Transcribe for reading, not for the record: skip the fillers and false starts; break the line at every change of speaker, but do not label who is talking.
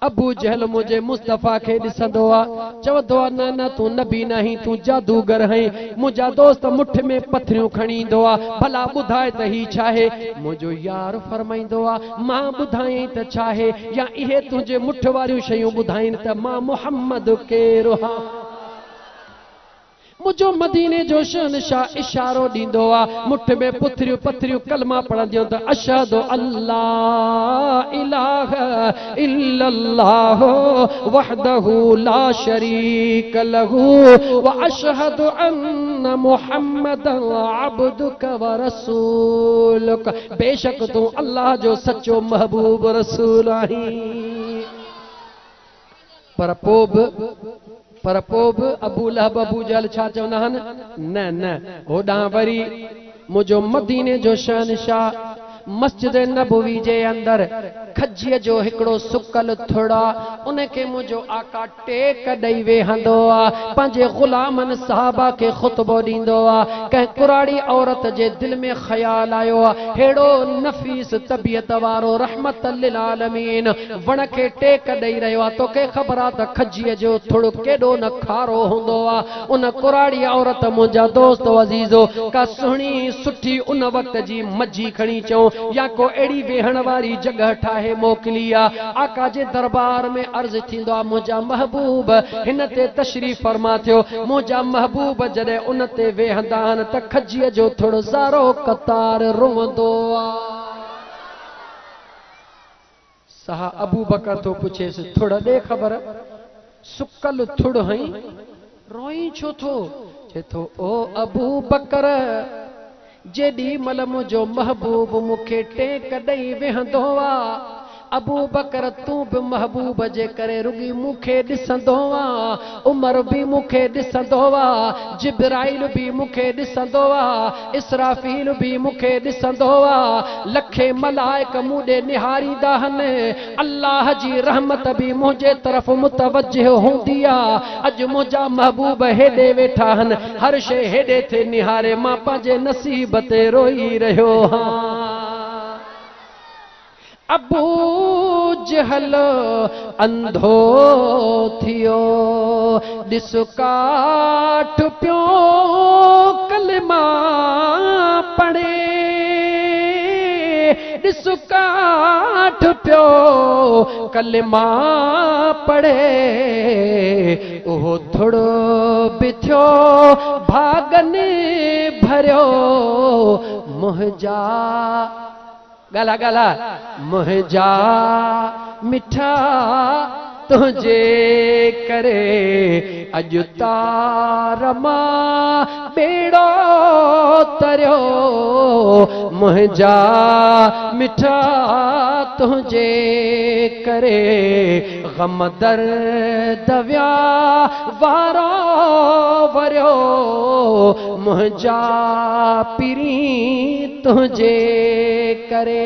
अबू जहल मुझे मुस्तफ़ा के ॾिसंदो आ चवंदो आ न न तू नबी नहीं तू जादूगर है मुझा दोस्त मुठ में पथरियूं खणी ईंदो आ भला ॿुधाए त ही छा आहे मुझो यार फरमाईंदो आ मां ॿुधायई त छा आहे या इहे तुंहिंजे मुठ वारियूं शयूं ॿुधाइनि त मां मुहम्मद केरु हा मुझो मदीने जो शहनशाह इशारो ॾींदो आ मुठ में पुथरियूं पथरियूं कलमा पढ़ंदियूं त अशहदु अल्लाह इलाहा इल्लल्लाह वहदहु ला शरीक लहू व अशहदु अन्न मुहम्मदन अब्दुका व रसूलुका बेशक तू अल्लाह जो सच्चो महबूब रसूल आहीं पर पोइ बि अबू लहब अबू जहल छा चवंदा आहिनि न न होॾां वरी मुझो मदीने जो शहनशाह मस्जिद नबवी जे अंदर खजीअ जो हिकिड़ो सुकल थुड़ा उनखे मुझो आका टेक ॾेई वेहंदो आ पंहिंजे ग़ुलामनि साहबा खे ख़ुतबो ॾींदो आ कंहिं कुराड़ी औरत जे दिलि में ख़्याल आयो आ हेड़ो नफ़ीस तबियत वारो रहमत लिल आलमीन वण खे टेक ॾेई रहियो आ तोखे ख़बर आ त खजीअ जो थुड़ केॾो न खारो हूंदो आ उन कुराड़ी औरत मुंहिंजा दोस्त अज़ीज़ो का सुहिणी सुठी उन वक़्त जी मजी खणी चऊं या को एड़ी वेहण वारी जगह ठाहे मोकली आ आका जे दरबार में अर्ज थींदो आ मुंहिंजा महबूब हिन ते तशरीफ़ फरमा थियो मुंहिंजा महबूब जॾहिं उन ते वेहंदा आहिनि त खजीअ जो थोरो ज़ारो कतार रोंदो आ सहा अबू बकर तो पुछेसि थोड़ ॾे ख़बर सुकल थुड़ हई रोई छो थो चे थो ओ अबू बकर जेडी मल मुझो महबूब मुखे टेक ॾेई वेहंदो आ अबू बकर तू भी महबूब जे करे रुगी मुखे ॾिसंदो आ उमर भी मुखे ॾिसंदो आ जिब्राइल भी मुखे ॾिसंदो आ इसराफील भी मुखे ॾिसंदो आ लखे मलाइक मुडे निहारींदा आहिनि अल्लाह जी रहमत भी मुझे तरफ मुतवज्जह हूंदी आ अज मुझा महबूब हेॾे वेठा आहिनि हर शे हेॾे थे निहारे मां पंहिंजे नसीब ते रोई रहियो हां अबू जहल अंधो थियो ॾिस काठ पियो कलमा पढ़े ॾिस काठ पियो कलमा पढ़े ओहो थोड़ो बि थियो भागने भरियो मुंहिंजा गाला गाला मुंहिंजा मिठा तुझे करे अज तार मां बेड़ो तरियो मुंहिंजा मिठा तुझे करे गम दर्द विया वारो वरियो मुंहिंजा पीरी तुझे करे